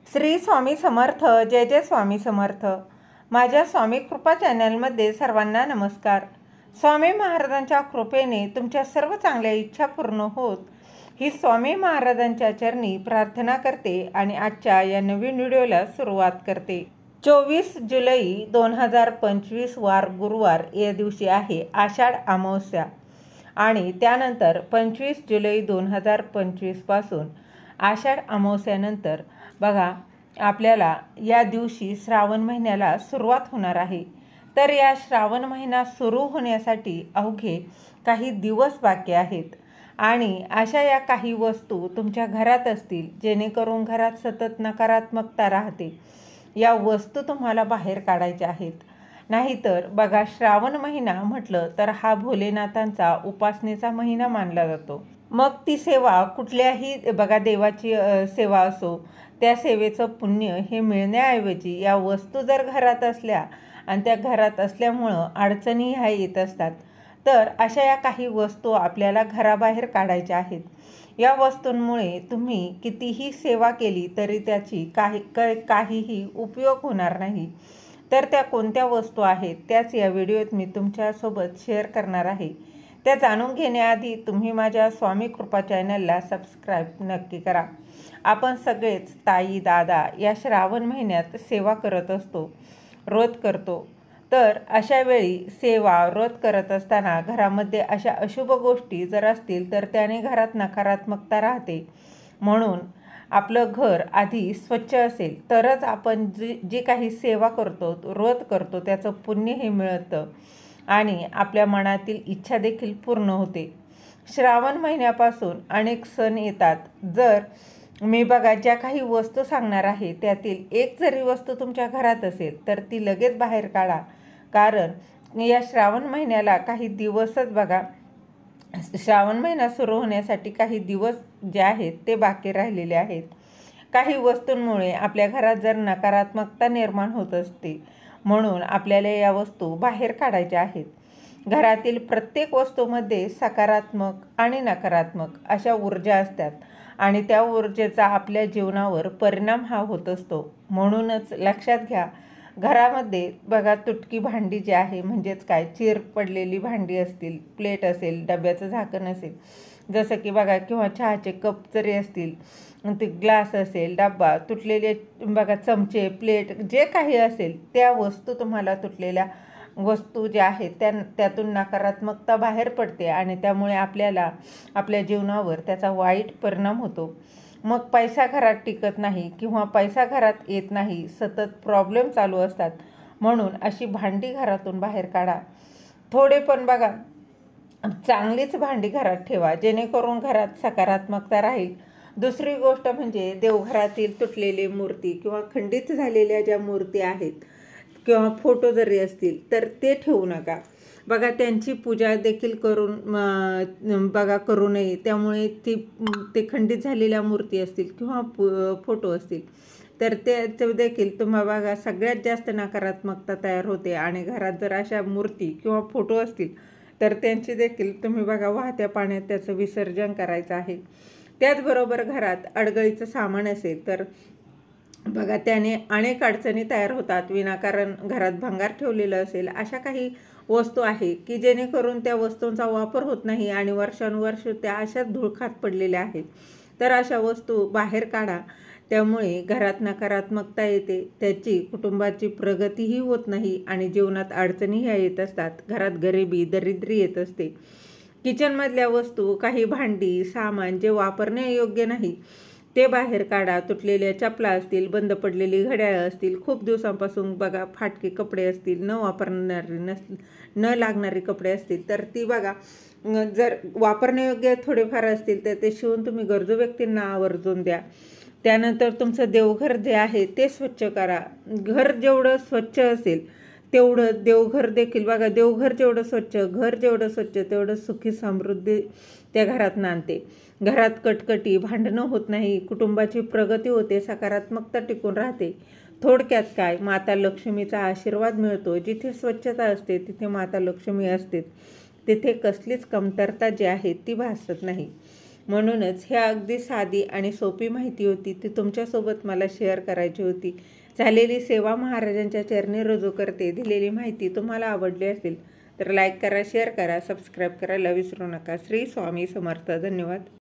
श्री स्वामी समर्थ. जय जय स्वामी समर्थ. माझ्या स्वामी कृपा चॅनलमध्ये सर्वांना नमस्कार. स्वामी महाराजांच्या कृपेने तुमच्या सर्व चांगल्या इच्छा पूर्ण होत ही स्वामी महाराजांच्या चरणी प्रार्थना करते आणि आजच्या या नवीन व्हिडिओला सुरुवात करते. 24 जुलै 2025 वार गुरुवार या दिवशी आहे आषाढ अमावस्या आणि त्यानंतर 25 जुलै 2025 पासून आषाढ अमावस्यानंतर बघा आपल्याला या दिवशी श्रावण महिन्याला सुरुवात होणार आहे. तर या श्रावण महिना सुरू होण्यासाठी अवघे काही दिवस बाकी आहेत आणि अशा या काही वस्तू तुमच्या घरात असतील जेणेकरून घरात सतत नकारात्मकता राहते. या वस्तू तुम्हाला बाहेर काढायच्या आहेत. नाहीतर बघा श्रावण महिना म्हटलं तर हा भोलेनाथांचा उपासनेचा महिना मानला जातो. मग ती सेवा कुठल्याही बघा देवाची सेवा असो त्या सेवेचं पुण्य हे मिळण्याऐवजी या वस्तू जर घरात असल्या आणि त्या घरात असल्यामुळं अडचणी ह्या येत असतात. तर अशा या काही वस्तू आपल्याला घराबाहेर काढायच्या आहेत. या वस्तूंमुळे तुम्ही कितीही सेवा केली तरी त्याची काहीही उपयोग होणार नाही. तर त्या कोणत्या वस्तू आहेत त्याच या व्हिडिओत मी तुमच्यासोबत शेअर करणार आहे. त्या जाणून घेण्याआधी तुम्ही माझ्या स्वामी कृपा चॅनलला सबस्क्राईब नक्की करा. आपण सगळेच ताई दादा या श्रावण महिन्यात सेवा करत असतो, व्रत करतो. तर अशा वेळी सेवा व्रत करत असताना घरामध्ये अशा अशुभ गोष्टी जर असतील तर त्याने घरात नकारात्मकता राहते. म्हणून आपलं घर आधी स्वच्छ असेल तरच आपण जी काही सेवा करतो व्रत करतो त्याचं पुण्य हे मिळतं आणि आपल्या मनातील इच्छा देखील पूर्ण होते. श्रावण महिन्यापासून अनेक सण येतात. जर मी बघा ज्या काही वस्तू सांगणार आहे त्यातील एक जरी वस्तू तुमच्या घरात असेल तर ती लगेच बाहेर काढा. कारण या श्रावण महिन्याला काही दिवसच बघा श्रावण महिना सुरू होण्यासाठी काही दिवस जे आहेत ते बाकी राहिलेले आहेत. काही वस्तूंमुळे आपल्या घरात जर नकारात्मकता निर्माण होत असते म्हणून आपल्याला या वस्तू बाहेर काढायच्या आहेत. घरातील प्रत्येक वस्तूमध्ये सकारात्मक आणि नकारात्मक अशा ऊर्जा असतात आणि त्या ऊर्जेचा आपल्या जीवनावर परिणाम हा होत असतो. म्हणूनच लक्षात घ्या, घरामध्ये बघा तुटकी भांडी जी आहे म्हणजेच काय चीर पडलेली भांडी असतील, प्लेट असेल, डब्याचं झाकण असेल जसं की बघा किंवा चहाचे कप जरी असतील, ते ग्लास असेल, डब्बा, तुटलेले बघा चमचे, प्लेट जे काही असेल त्या वस्तू तुम्हाला तुटलेल्या वस्तू ज्या आहेत त्यातून नकारात्मकता बाहेर पडते आणि त्यामुळे आपल्याला आपल्या जीवनावर त्याचा वाईट परिणाम होतो. मग पैसा घरात टिकत नाही किंवा पैसा घरात येत नाही, सतत प्रॉब्लेम चालू असतात. म्हणून अशी भांडी घरातून बाहेर काढा. थोडे पण बघा चांगलीच भांडी घरात ठेवा जेणेकरून घरात सकारात्मकता राहील. दुसरी गोष्ट म्हणजे देवघरातील तुटलेली मूर्ती किंवा खंडित झालेल्या ज्या मूर्ती आहेत किंवा फोटो जरी असतील तर ते ठेवू नका. बघा त्यांची पूजा देखील करू नये. त्यामुळे ते खंडित झालेल्या मूर्ती असतील किंवा फोटो असतील तर ते देखील तुम्हाला बघा सगळ्यात जास्त नकारात्मकता तयार होते आणि घरात जर अशा मूर्ती किंवा फोटो असतील तर त्यांची देखील तुम्ही बघा वाहत्या पाण्यात त्याचं विसर्जन करायचं आहे. त्याचबरोबर घरात अडगळीचं सामान असेल तर बघा त्याने अनेक अडचणी तयार होतात. विनाकारण घरात भंगार ठेवलेलं असेल अशा काही वस्तू आहे की जेणेकरून त्या वस्तूंचा वापर होत नाही आणि वर्षानुवर्ष त्या अशाच धूळखात पडलेल्या आहेत. तर अशा वस्तू बाहेर काढा. त्यामुळे घरात नकारात्मकता येते, त्याची कुटुंबाची प्रगतीही होत नाही आणि जीवनात अडचणी ह्या येत असतात. घरात गरिबी दरिद्री येत असते. किचनमधल्या वस्तू काही भांडी सामान जे वापरण्यायोग्य नाही ते बाहेर काढा. तुटलेल्या चपला असतील, बंद पडलेली घड्याळं असतील, खूप दिवसांपासून बघा फाटके कपडे असतील, न लागणारे कपडे असतील तर ती बघा जर वापरण्यायोग्य थोडेफार असतील तर ते शिवून तुम्ही गरजू व्यक्तींना आवर्जून द्या. त्यानंतर तुमचं देवघर जे आहे ते स्वच्छ करा. घर जेवढं स्वच्छ असेल तेवढं देवघर देखील बघा. देवघर जेवढं स्वच्छ, घर जेवढं स्वच्छ तेवढं सुखी समृद्धी त्या घरात नांदते. घरात कटकटी भांडणं होत नाही, कुटुंबाची प्रगती होते, सकारात्मकता टिकून राहते. थोडक्यात काय, माता लक्ष्मीचा आशीर्वाद मिळतो. जिथे स्वच्छता असते तिथे माता लक्ष्मी असते. तिथे कसलीच कमतरता जी आहे ती भासत नाही. म्हणूनच हे अगदी साधी आणि सोपी माहिती होती, ती तुमच्यासोबत मला शेअर करायची होती. झालेली सेवा महाराजांच्या चरणी रुजू करते. दिलेली माहिती तुम्हाला आवडली असेल तर लाईक करा, शेअर करा, सबस्क्राईब करायला विसरू नका. श्री स्वामी समर्थ. धन्यवाद.